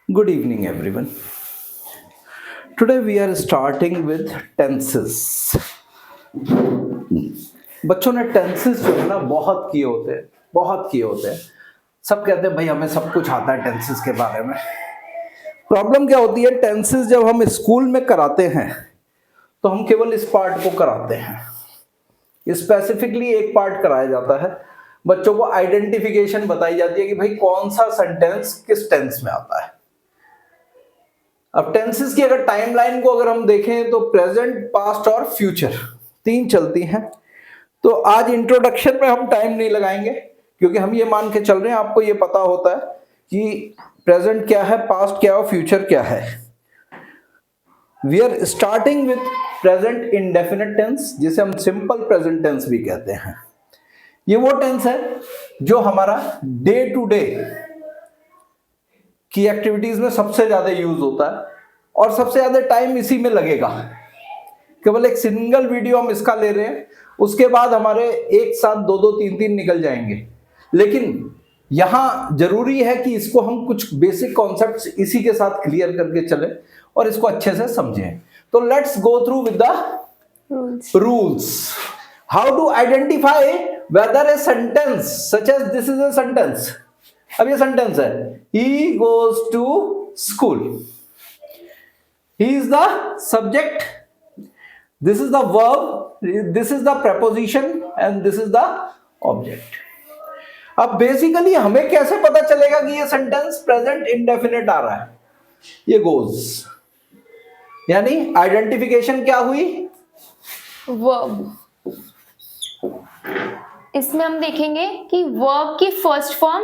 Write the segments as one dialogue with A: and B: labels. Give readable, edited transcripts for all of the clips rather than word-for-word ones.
A: Good evening, everyone. Today we are starting with tenses. बच्चों ने tenses जो है ना बहुत किए होते हैं। सब कहते हैं भाई हमें सब कुछ आता है टेंसेस के बारे में। प्रॉब्लम क्या होती है, टेंसेस जब हम स्कूल में कराते हैं तो हम केवल इस पार्ट को कराते हैं। स्पेसिफिकली एक पार्ट कराया जाता है, बच्चों को आइडेंटिफिकेशन बताई जाती है कि भाई कौन सा सेंटेंस किस टेंस में आता है। अब टेंसेस की अगर टाइमलाइन को अगर हम देखें तो प्रेजेंट, पास्ट और फ्यूचर तीन चलती हैं। तो आज इंट्रोडक्शन में हम टाइम नहीं लगाएंगे क्योंकि हम ये मान के चल रहे हैं आपको ये पता होता है कि प्रेजेंट क्या है, पास्ट क्या है और फ्यूचर क्या है। We are starting with present indefinite tense, जिसे हम सिंपल प्रेजेंट टेंस भी कहते हैं। ये वो टेंस है जो हमारा डे टू डे की एक्टिविटीज में सबसे ज्यादा यूज होता है और सबसे ज्यादा टाइम इसी में लगेगा। केवल एक सिंगल वीडियो हम इसका ले रहे हैं, उसके बाद हमारे एक साथ दो दो तीन तीन निकल जाएंगे। लेकिन यहां जरूरी है कि इसको हम कुछ बेसिक कॉन्सेप्ट्स इसी के साथ क्लियर करके चले और इसको अच्छे से समझें। तो let's go through with the rules. How to identify whether a sentence such as this is a sentence. अब ये सेंटेंस है, he goes to school, he is the subject, this is the verb, this is the preposition and this is the object. अब basically हमें कैसे पता चलेगा कि ये सेंटेंस प्रेजेंट इंडेफिनिट आ रहा है? ये गोज, यानी आइडेंटिफिकेशन क्या हुई?
B: वर्ब। इसमें हम देखेंगे कि वर्ब की फर्स्ट फॉर्म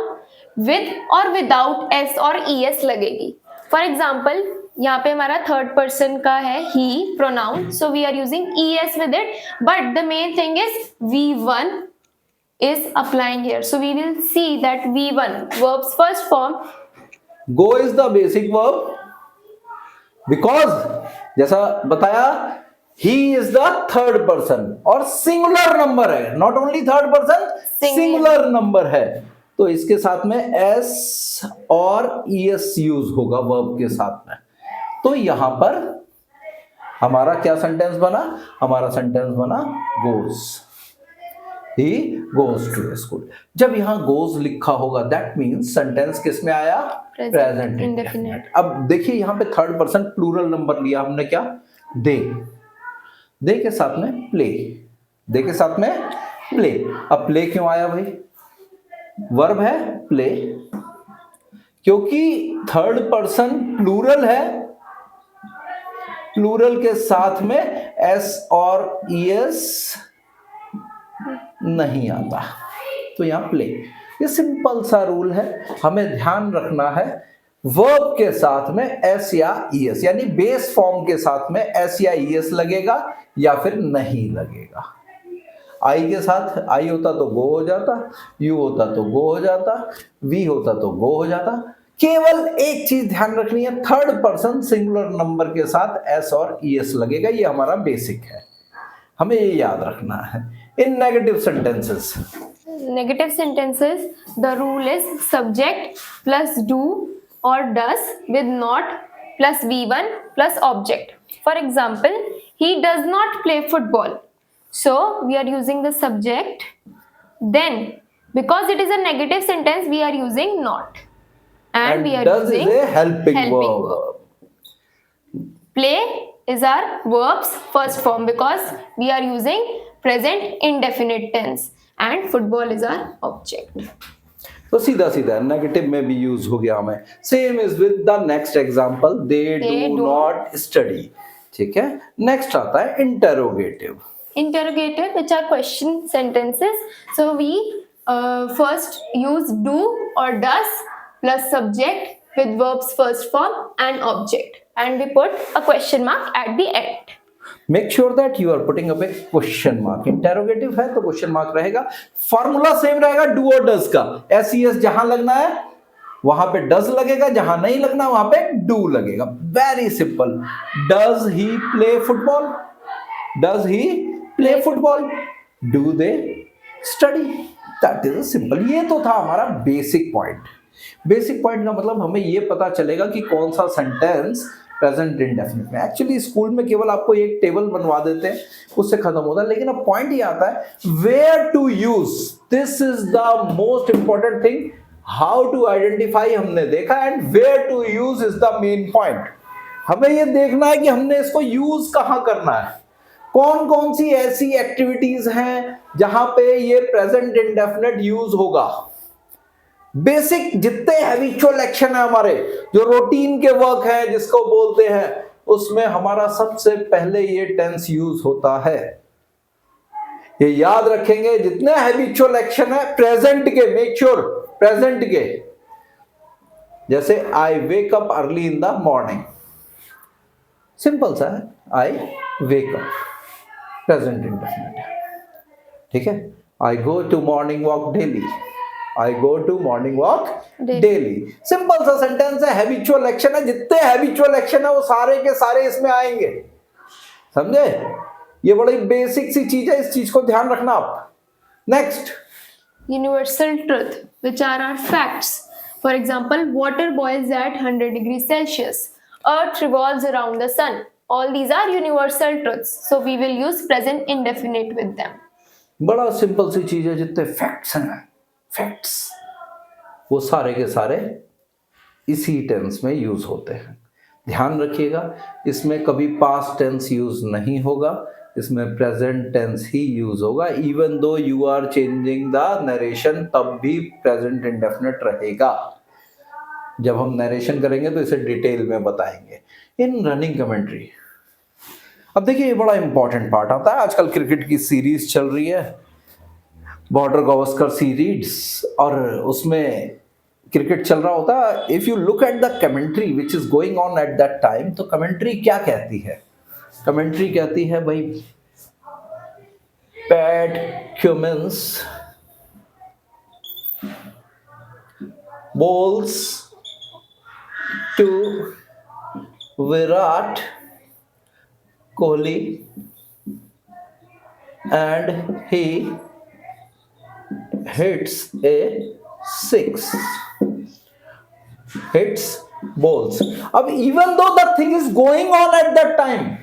B: विद और विदाउट एस और ईएस लगेगी। फॉर एग्जाम्पल यहाँ पे हमारा थर्ड पर्सन का है he pronoun, so we are using ES with it, but the main thing is V1 is applying here, so we will see that V1 verb's first form
A: go is the basic verb because जैसा बताया he is the third person और singular number है, not only third person, singular number है। तो इसके साथ में s और es यूज होगा वर्ब के साथ में। तो यहां पर हमारा क्या सेंटेंस बना? हमारा सेंटेंस बना goes, he goes to school। जब यहां goes लिखा होगा दैट मीन्स सेंटेंस किस में आया? Present indefinite. अब देखिए यहां पे थर्ड पर्सन प्लूरल नंबर लिया हमने, क्या? दे के साथ में प्ले, दे के साथ में प्ले। अब प्ले क्यों आया भाई? वर्ब है प्ले, क्योंकि थर्ड पर्सन प्लूरल है, प्लूरल के साथ में एस और ईएस नहीं आता, तो यहां प्ले। ये सिंपल सा रूल है, हमें ध्यान रखना है वर्ब के साथ में एस या ईएस, यानी बेस फॉर्म के साथ में एस या ईएस लगेगा या फिर नहीं लगेगा। आई के साथ आई होता तो गो हो जाता, यू होता तो गो हो जाता, वी होता तो गो हो जाता। केवल एक चीज ध्यान रखनी है, थर्ड पर्सन सिंगुलर नंबर के साथ एस और ईएस लगेगा, ये हमारा बेसिक है, हमें ये याद रखना है। In negative sentences,
B: the rule is subject plus do or does with not plus V1 plus object. For example, he does not play football, so we are using the subject. Then because it is a negative sentence we are using not, and we are
A: does
B: using
A: is a helping verb.
B: Play is our verb's first form because we are using present indefinite tense, and football is our object.
A: तो सीधा सीधा negative में भी use हो गया हमें। Same is with the next example, they do not study. ठीक है, नेक्स्ट आता है interrogative.
B: Interrogative, which are question sentences. So we first use do or does plus subject with verb's first form and object, and we put a question mark at the end.
A: Make sure that you are putting up a question mark. Interrogative है तो question mark रहेगा। Formula same रहेगा do और does का, S E S जहां लगना है वहां पे डज लगेगा, जहां नहीं लगना वहां पे डू लगेगा। Very simple. Does he play football, does he play football, do they study, that is simple. ये तो था हमारा बेसिक पॉइंट। बेसिक पॉइंट का मतलब हमें ये पता चलेगा कि कौन सा सेंटेंस प्रेजेंट इंडेफिनिट में। एक्चुअली स्कूल में केवल आपको एक टेबल बनवा देते हैं, उससे खत्म होता है, लेकिन अब पॉइंट ये आता है where to use, this is the most important thing. How to identify हमने देखा, and where to use is the main point. हमें ये देखना है कि हमने इसको यूज कहां करना है, कौन कौन सी ऐसी एक्टिविटीज हैं जहां पे ये प्रेजेंट इंडेफिनिट यूज होगा। बेसिक जितने हैबिचुअल एक्शन है हमारे, जो रूटीन के वर्क है जिसको बोलते हैं, उसमें हमारा सबसे पहले ये टेंस यूज होता है। ये याद रखेंगे, जितने हैबिचुअल एक्शन है प्रेजेंट के, मेक श्योर प्रेजेंट के। जैसे I wake up early in the morning, simple सा है, I wake up, present indefinite है, ठीक है। I go to morning walk daily, I go to morning walk daily, simple सा सेंटेंस है, हैबिचुअल एक्शन है। जितने हैबिचुअल एक्शन है वो सारे के सारे इसमें आएंगे, समझे। ये बड़ी बेसिक सी चीज है, इस चीज को ध्यान रखना आप। Next,
B: universal truth which are our facts. For example, water boils at 100 degrees Celsius, earth revolves around the sun. All these are universal truths, so we will use present indefinite with them.
A: बड़ा simple सी चीज है, जितने facts हैं, facts वो सारे के सारे इसी टेंस में यूज होते हैं। ध्यान रखिएगा, इसमें कभी पास्ट टेंस यूज नहीं होगा, इसमें प्रेजेंट टेंस ही यूज होगा। Even though you are changing the narration, तब भी प्रेजेंट इंडेफिनिट रहेगा। जब हम नरेशन करेंगे तो इसे डिटेल में बताएंगे। इन रनिंग कमेंट्री, अब देखिए ये बड़ा इंपॉर्टेंट पार्ट आता है। आजकल क्रिकेट की सीरीज चल रही है, बॉर्डर गावस्कर सीरीज, और उसमें क्रिकेट चल रहा होता है। If you look at the commentary which is going on at that time, तो कमेंट्री क्या कहती है? कमेंट्री कहती है भाई, PAT Cummins bowls to Virat Kohli and he hits a six. Hits balls. अब even though the thing is going on at that time,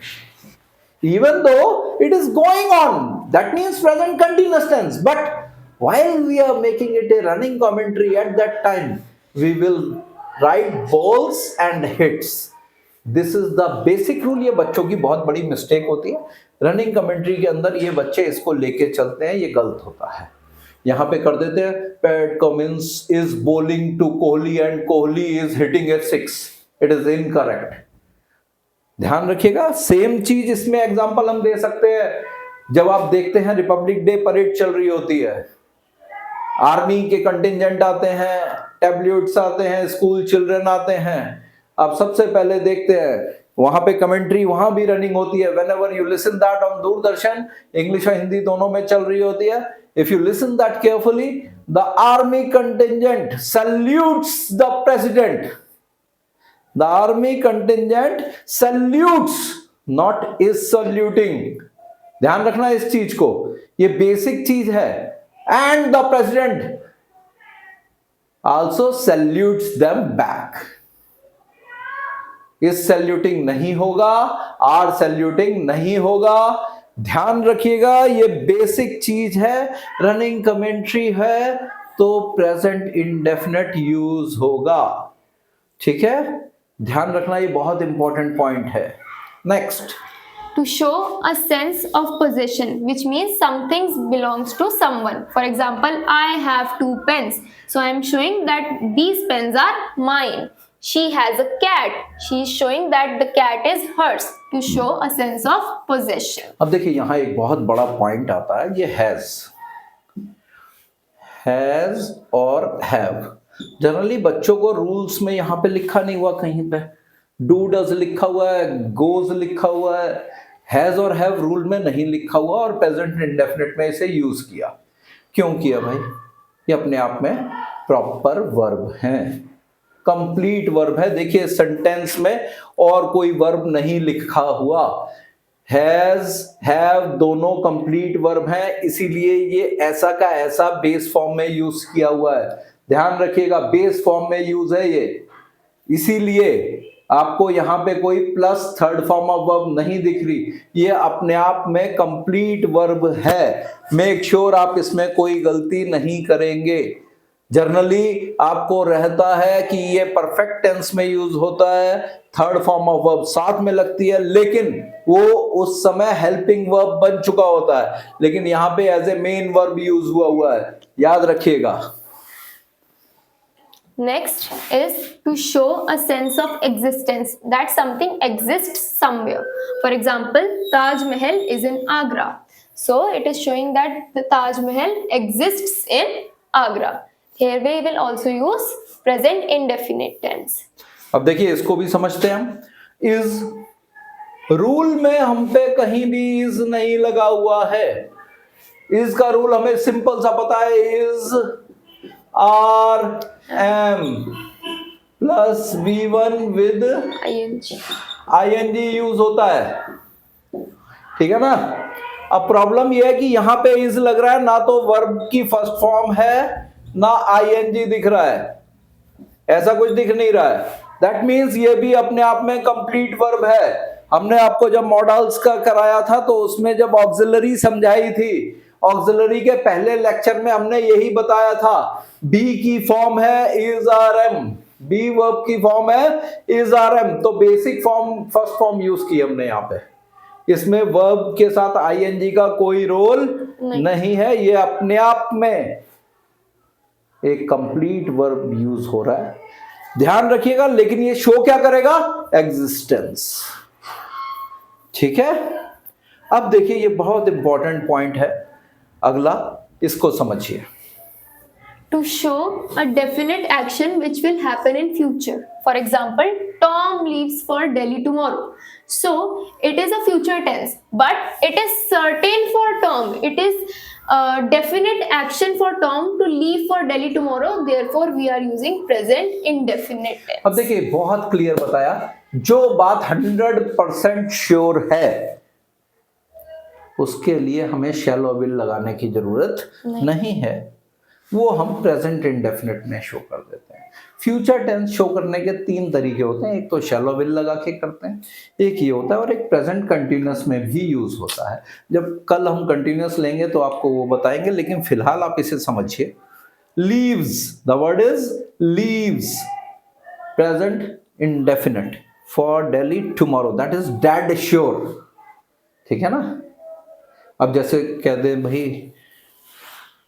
A: even though it is going on, that means present continuous tense, but while we are making it a running commentary at that time, we will write balls and hits. This is the basic rule. ये बच्चों की बहुत बड़ी mistake होती है running commentary के अंदर, ये बच्चे इसको लेके चलते हैं, ये गलत होता है। यहाँ पे कर देते हैं Pat Cummins is bowling to Kohli and Kohli is hitting a six, it is incorrect. ध्यान रखिएगा, सेम चीज इसमें एग्जांपल हम दे सकते हैं। जब आप देखते हैं रिपब्लिक डे परेड चल रही होती है, आर्मी के कंटिजेंट आते हैं, टैबलेट्स आते हैं, स्कूल चिल्ड्रन आते हैं, आप सबसे पहले देखते हैं वहां पे कमेंट्री वहां भी रनिंग होती है। Whenever you listen that on Doordarshan, English और हिंदी दोनों में चल रही होती है। If you listen that carefully, the army contingent salutes the president, the army contingent salutes, not is saluting. ध्यान रखना इस चीज को, ये बेसिक चीज है। And the president also salutes them back. इस सैल्यूटिंग नहीं होगा, आर सैल्यूटिंग नहीं होगा। ध्यान रखिएगा, ये बेसिक चीज है। रनिंग कमेंट्री है तो प्रेजेंट इंडेफिनिट यूज होगा, ठीक है। ध्यान रखना, ये बहुत इंपॉर्टेंट पॉइंट है। Next,
B: To show a sense of possession, which means something belongs to someone. For example, I have 2 pens, so I am showing that these pens are mine. She has a cat, she is showing that the cat is hers, to show a sense of possession.
A: अब देखिए यहाँ एक बहुत बड़ा point आता है, ये has और हैव। जनरली बच्चों को रूल्स में यहाँ पे लिखा नहीं हुआ, कहीं पे डू डज लिखा हुआ है, गोज लिखा हुआ है, हैज और हैव रूल में नहीं लिखा हुआ, और प्रेजेंट इंडेफिनिट में इसे यूज किया। क्यों किया भाई? ये अपने आप में प्रॉपर वर्ब है, कंप्लीट वर्ब है। देखिए सेंटेंस में और कोई वर्ब नहीं लिखा हुआ, हैज हैव दोनों कंप्लीट वर्ब हैं, इसीलिए ये ऐसा का ऐसा बेस फॉर्म में यूज किया हुआ है। ध्यान रखिएगा बेस फॉर्म में यूज है ये, इसीलिए आपको यहाँ पे कोई plus third form of verb नहीं दिख रही, ये अपने आप में कंप्लीट वर्ब है। मेक श्योर आप इसमें कोई गलती नहीं करेंगे। जनरली आपको रहता है कि ये परफेक्ट टेंस में यूज होता है, थर्ड फॉर्म ऑफ वर्ब साथ में लगती है, लेकिन वो उस समय हेल्पिंग वर्ब बन चुका होता है, लेकिन यहाँ पे as a main verb use हुआ है, याद रखिएगा।
B: Next is to show a sense of existence, that something exists somewhere. For example, Taj Mahal is in Agra. So it is showing that the Taj Mahal exists in Agra. Here we will also use present indefinite tense.
A: अब देखिए इसको भी समझते हैं हम। Is rule में हम पे कहीं भी इज नहीं लगा हुआ है। इज का रूल हमें सिंपल सा पता है, is are am plus V1 with ING use होता है, ठीक है ना। अब प्रॉब्लम यह है कि यहां पे इज लग रहा है, ना तो वर्ब की फर्स्ट फॉर्म है ना ING दिख रहा है, ऐसा कुछ दिख नहीं रहा है। दैट मीन्स ये भी अपने आप में कंप्लीट वर्ब है। हमने आपको जब मॉडल्स का कराया था तो उसमें जब ऑक्सिलरी समझाई थी, ऑक्सिलरी के पहले लेक्चर में हमने यही बताया था, बी की फॉर्म है is are am, be verb की फॉर्म है इज आर एम, तो basic form first form use की हमने यहाँ पे। इसमें वर्ब के साथ ING का कोई रोल नहीं है, ये अपने आप में एक कंप्लीट वर्ब यूज हो रहा है, ध्यान रखिएगा। लेकिन ये शो क्या करेगा, एग्जिस्टेंस, ठीक है। अब देखिए ये बहुत इंपॉर्टेंट पॉइंट है, अगला इसको समझिए।
B: To show a definite action which will happen in future. For example, Tom leaves for Delhi tomorrow. So it is a future tense, but it is certain for Tom. It is a definite action for Tom to leave for Delhi tomorrow. Therefore, we are using present indefinite tense.
A: अब देखिए बहुत clear बताया, जो बात 100% sure है उसके लिए हमें शैल और विल लगाने की जरूरत नहीं है, वो हम प्रेजेंट इंडेफिनिट में शो कर देते हैं। फ्यूचर टेंस शो करने के 3 तरीके होते हैं, एक तो शैलो विल लगा के करते हैं, एक ये होता है, और एक प्रेजेंट कंटिन्यूअस में भी यूज होता है। जब कल हम कंटिन्यूअस लेंगे तो आपको वो बताएंगे, लेकिन फिलहाल आप इसे समझिए। Leaves, the word is leaves, present indefinite for Delhi tomorrow, that is dead sure, ठीक है ना। अब जैसे कह दे भाई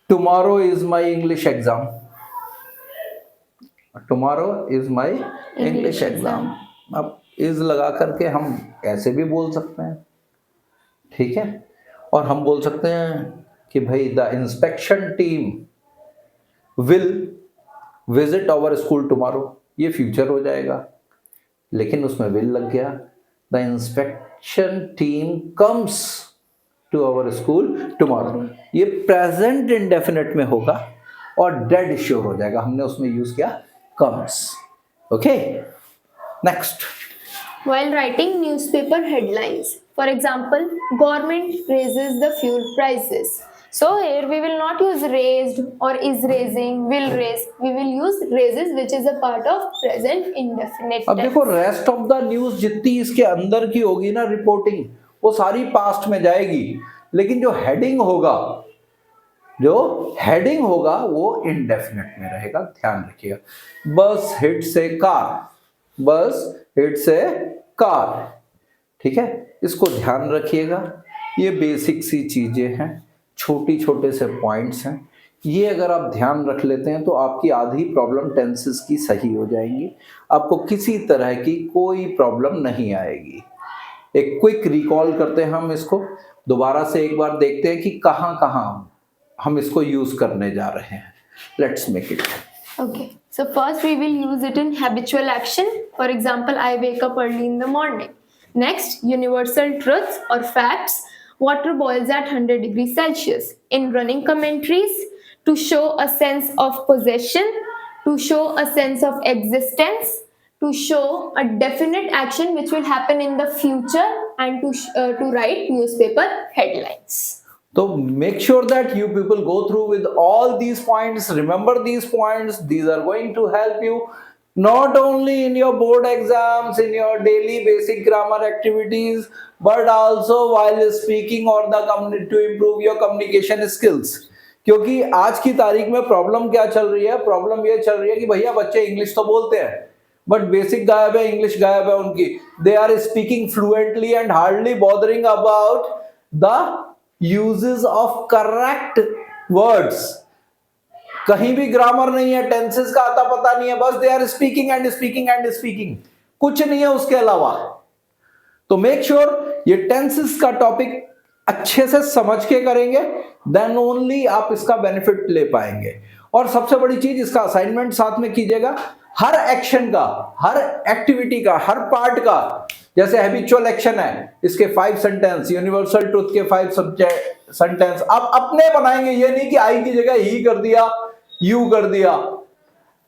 A: tomorrow is my English exam, tomorrow is my English exam, अब इज लगा करके हम ऐसे भी बोल सकते हैं, ठीक है। और हम बोल सकते हैं कि भाई the inspection team will visit our school tomorrow, ये फ्यूचर हो जाएगा, लेकिन उसमें विल लग गया। The inspection team comes to our school tomorrow, ये प्रेजेंट इंडेफिनिट में होगा और डेड श्योर हो जाएगा, हमने उसमें यूज किया comes, okay. Next,
B: While writing newspaper headlines, for example, government raises the fuel prices. So here we will not use raised or is raising, will raise. We will use raises, which is a part of present indefinite
A: अब
B: tense.
A: देखो rest of the news जितनी इसके अंदर की होगी ना reporting, वो सारी पास्ट में जाएगी, लेकिन जो हेडिंग होगा वो इंडेफिनिट में रहेगा, ध्यान रखिएगा। बस हिट से कार, बस हिट से कार, ठीक है, इसको ध्यान रखिएगा। ये बेसिक सी चीजें हैं, छोटे से पॉइंट्स हैं, ये अगर आप ध्यान रख लेते हैं तो आपकी आधी प्रॉब्लम टेंसेस की सही हो जाएंगी, आपको किसी तरह की कोई प्रॉब्लम नहीं आएगी। एक क्विक रिकॉल करते हैं हम इसको, दोबारा से एक बार देखते हैं कि कहाँ हम इसको यूज करने जा रहे हैं। Let's make it.
B: Okay, so first we will use it in habitual action. For example, I wake up early in the morning. Next, universal truths or facts. Water boils at 100 degrees Celsius. In running commentaries, to show a sense of possession, to show a sense of existence, to show a definite action which will happen in the future, and to write newspaper headlines.
A: तो make sure that you people go through with all these points, remember these points, these are going to help you not only in your board exams, in your daily basic grammar activities, but also while speaking or to improve your communication skills. क्योंकि आज की तारीख में problem क्या चल रही है, problem ये चल रही है कि भैया बच्चे इंग्लिश तो बोलते हैं बट बेसिक गायब है, इंग्लिश गायब है उनकी. They are speaking fluently and hardly bothering about the usages of correct words. कहीं भी ग्रामर नहीं है, टेंसेस का आता पता नहीं है, बस they are speaking and speaking and speaking, कुछ नहीं है उसके अलावा. तो मेक श्योर ये टेंसेस का टॉपिक अच्छे से समझ के करेंगे, देन ओनली आप इसका बेनिफिट ले पाएंगे. और सबसे बड़ी चीज, इसका असाइनमेंट साथ में कीजिएगा. हर एक्शन का, हर एक्टिविटी का, हर पार्ट का, जैसे हैबिचुअल एक्शन है, इसके 5 सेंटेंस, यूनिवर्सल ट्रुथ के 5 सेंटेंस आप अपने बनाएंगे. ये नहीं कि आई की जगह ही कर दिया, यू कर दिया.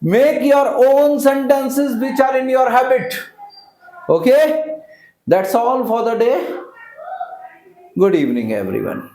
A: Make your own sentences which are in your habit. Okay, that's all for the day. Good evening everyone.